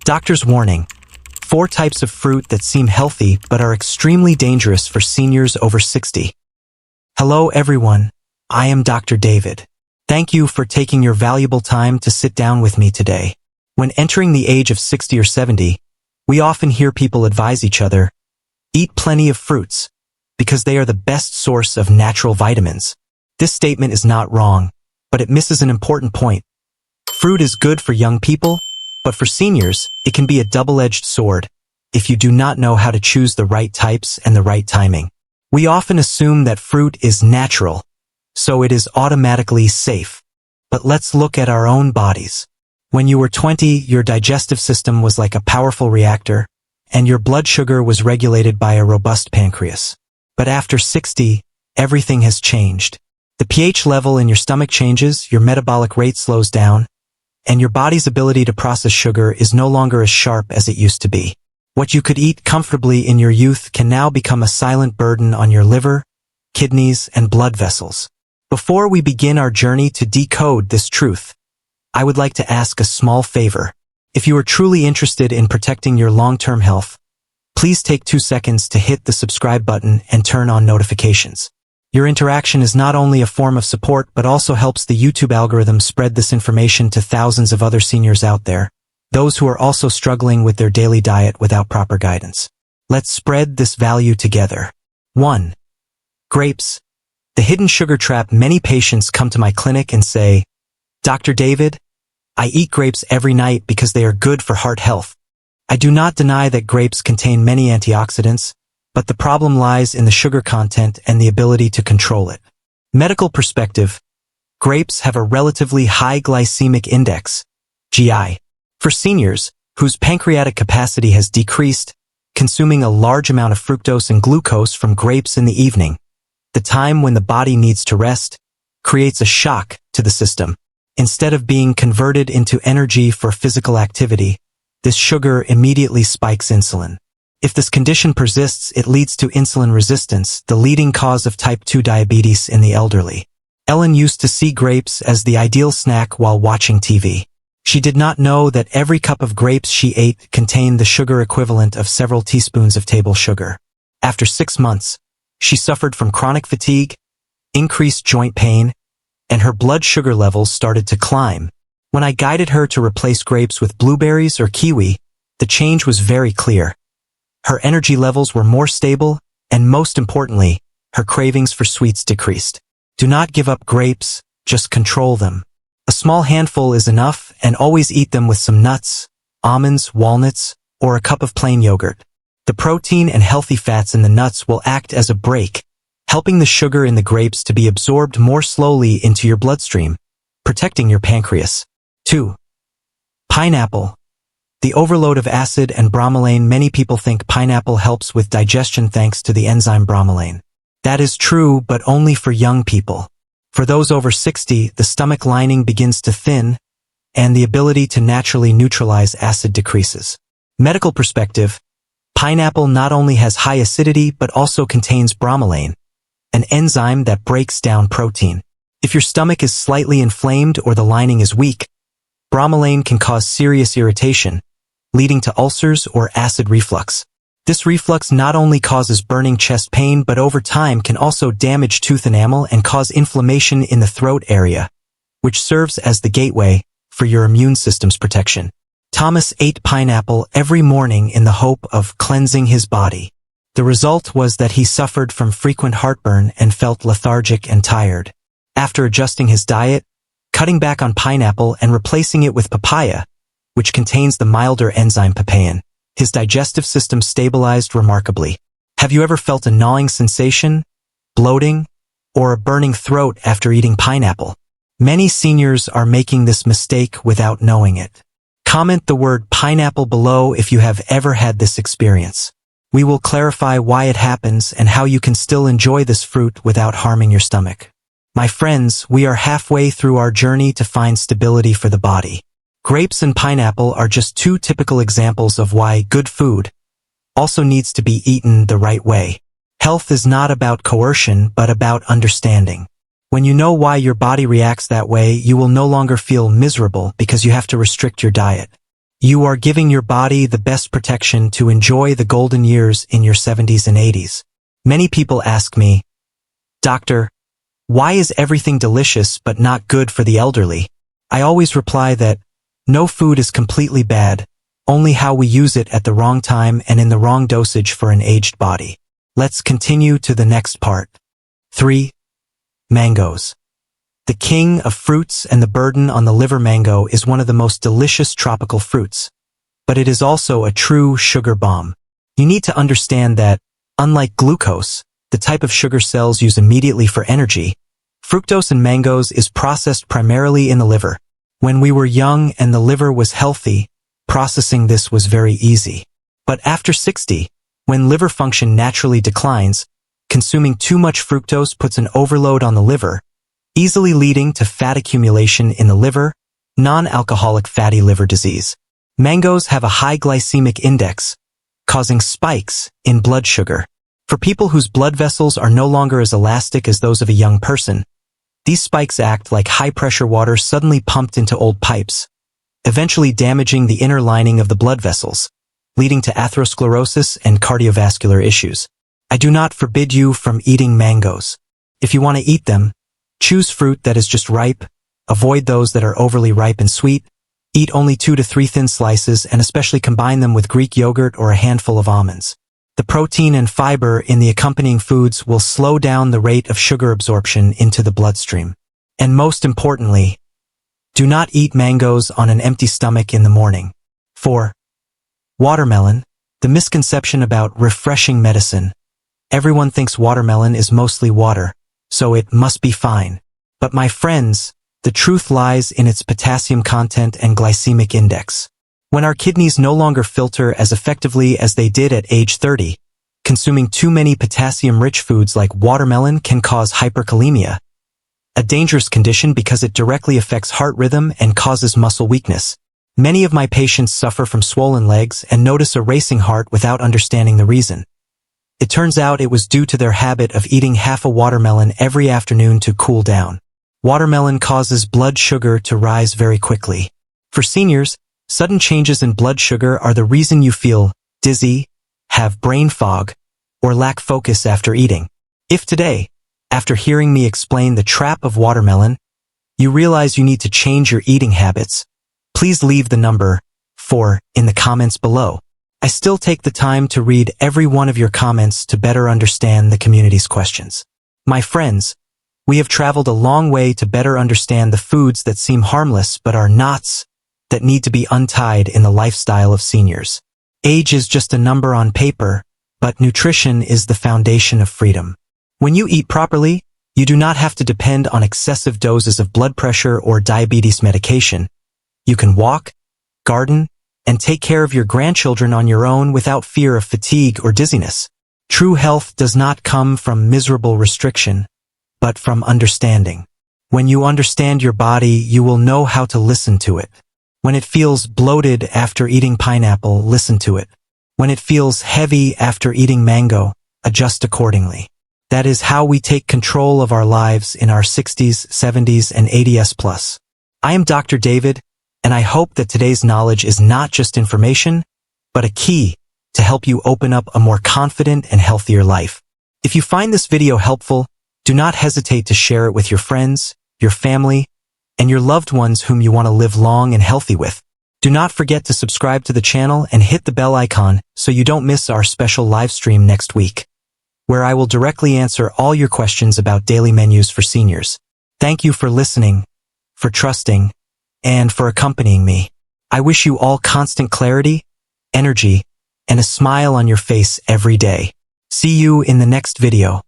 Doctor's warning. 4 types of fruit that seem healthy but are extremely dangerous for seniors over 60. Hello everyone, I am Dr. David. Thank you for taking your valuable time to sit down with me today. When entering the age of 60 or 70, we often hear people advise each other, eat plenty of fruits, because they are the best source of natural vitamins. This statement is not wrong, but it misses an important point. Fruit is good for young people, but for seniors, it can be a double-edged sword if you do not know how to choose the right types and the right timing. We often assume that fruit is natural, so it is automatically safe. But let's look at our own bodies. When you were 20, your digestive system was like a powerful reactor, and your blood sugar was regulated by a robust pancreas. But after 60, everything has changed. The pH level in your stomach changes, your metabolic rate slows down, and your body's ability to process sugar is no longer as sharp as it used to be. What you could eat comfortably in your youth can now become a silent burden on your liver, kidneys, and blood vessels. Before we begin our journey to decode this truth, I would like to ask a small favor. If you are truly interested in protecting your long-term health, please take 2 seconds to hit the subscribe button and turn on notifications. Your interaction is not only a form of support but also helps the YouTube algorithm spread this information to thousands of other seniors out there, those who are also struggling with their daily diet without proper guidance. Let's spread this value together. 1. Grapes. The hidden sugar trap. Many patients come to my clinic and say, Dr. David, I eat grapes every night because they are good for heart health. I do not deny that grapes contain many antioxidants, but the problem lies in the sugar content and the ability to control it. Medical perspective, grapes have a relatively high glycemic index, GI. For seniors, whose pancreatic capacity has decreased, consuming a large amount of fructose and glucose from grapes in the evening, the time when the body needs to rest, creates a shock to the system. Instead of being converted into energy for physical activity, this sugar immediately spikes insulin. If this condition persists, it leads to insulin resistance, the leading cause of type 2 diabetes in the elderly. Ellen used to see grapes as the ideal snack while watching TV. She did not know that every cup of grapes she ate contained the sugar equivalent of several teaspoons of table sugar. After 6 months, she suffered from chronic fatigue, increased joint pain, and her blood sugar levels started to climb. When I guided her to replace grapes with blueberries or kiwi, the change was very clear. Her energy levels were more stable, and most importantly, her cravings for sweets decreased. Do not give up grapes, just control them. A small handful is enough, and always eat them with some nuts, almonds, walnuts, or a cup of plain yogurt. The protein and healthy fats in the nuts will act as a brake, helping the sugar in the grapes to be absorbed more slowly into your bloodstream, protecting your pancreas. 2. Pineapple. The overload of acid and bromelain. Many people think pineapple helps with digestion thanks to the enzyme bromelain. That is true, but only for young people. For those over 60, the stomach lining begins to thin, and the ability to naturally neutralize acid decreases. Medical perspective, pineapple not only has high acidity but also contains bromelain, an enzyme that breaks down protein. If your stomach is slightly inflamed or the lining is weak, bromelain can cause serious irritation, leading to ulcers or acid reflux. This reflux not only causes burning chest pain but over time can also damage tooth enamel and cause inflammation in the throat area, which serves as the gateway for your immune system's protection. Thomas ate pineapple every morning in the hope of cleansing his body. The result was that he suffered from frequent heartburn and felt lethargic and tired. After adjusting his diet, cutting back on pineapple and replacing it with papaya, which contains the milder enzyme papain, his digestive system stabilized remarkably. Have you ever felt a gnawing sensation, bloating, or a burning throat after eating pineapple? Many seniors are making this mistake without knowing it. Comment the word pineapple below if you have ever had this experience. We will clarify why it happens and how you can still enjoy this fruit without harming your stomach. My friends, we are halfway through our journey to find stability for the body. Grapes and pineapple are just 2 typical examples of why good food also needs to be eaten the right way. Health is not about coercion, but about understanding. When you know why your body reacts that way, you will no longer feel miserable because you have to restrict your diet. You are giving your body the best protection to enjoy the golden years in your 70s and 80s. Many people ask me, "Doctor, why is everything delicious but not good for the elderly?" I always reply that no food is completely bad, only how we use it at the wrong time and in the wrong dosage for an aged body. Let's continue to the next part. 3. Mangoes. The king of fruits and the burden on the liver. Mango is one of the most delicious tropical fruits, but it is also a true sugar bomb. You need to understand that, unlike glucose, the type of sugar cells use immediately for energy, fructose in mangoes is processed primarily in the liver. When we were young and the liver was healthy, processing this was very easy. But after 60, when liver function naturally declines, consuming too much fructose puts an overload on the liver, easily leading to fat accumulation in the liver, non-alcoholic fatty liver disease. Mangoes have a high glycemic index, causing spikes in blood sugar. For people whose blood vessels are no longer as elastic as those of a young person, these spikes act like high-pressure water suddenly pumped into old pipes, eventually damaging the inner lining of the blood vessels, leading to atherosclerosis and cardiovascular issues. I do not forbid you from eating mangoes. If you want to eat them, choose fruit that is just ripe, avoid those that are overly ripe and sweet, eat only 2 to 3 thin slices and especially combine them with Greek yogurt or a handful of almonds. The protein and fiber in the accompanying foods will slow down the rate of sugar absorption into the bloodstream. And most importantly, do not eat mangoes on an empty stomach in the morning. 4. Watermelon. The misconception about refreshing medicine. Everyone thinks watermelon is mostly water, so it must be fine. But my friends, the truth lies in its potassium content and glycemic index. When our kidneys no longer filter as effectively as they did at age 30, consuming too many potassium-rich foods like watermelon can cause hyperkalemia, a dangerous condition because it directly affects heart rhythm and causes muscle weakness. Many of my patients suffer from swollen legs and notice a racing heart without understanding the reason. It turns out it was due to their habit of eating half a watermelon every afternoon to cool down. Watermelon causes blood sugar to rise very quickly. For seniors, sudden changes in blood sugar are the reason you feel dizzy, have brain fog, or lack focus after eating. If today, after hearing me explain the trap of watermelon, you realize you need to change your eating habits, please leave the number 4 in the comments below. I still take the time to read every one of your comments to better understand the community's questions. My friends, we have traveled a long way to better understand the foods that seem harmless but are knots that need to be untied in the lifestyle of seniors. Age is just a number on paper, but nutrition is the foundation of freedom. When you eat properly, you do not have to depend on excessive doses of blood pressure or diabetes medication. You can walk, garden, and take care of your grandchildren on your own without fear of fatigue or dizziness. True health does not come from miserable restriction, but from understanding. When you understand your body, you will know how to listen to it. When it feels bloated after eating pineapple, listen to it. When it feels heavy after eating mango, adjust accordingly. That is how we take control of our lives in our 60s, 70s, and 80s plus. I am Dr. David, and I hope that today's knowledge is not just information, but a key to help you open up a more confident and healthier life. If you find this video helpful, do not hesitate to share it with your friends, your family, and your loved ones whom you want to live long and healthy with. Do not forget to subscribe to the channel and hit the bell icon so you don't miss our special live stream next week, where I will directly answer all your questions about daily menus for seniors. Thank you for listening, for trusting, and for accompanying me. I wish you all constant clarity, energy, and a smile on your face every day. See you in the next video.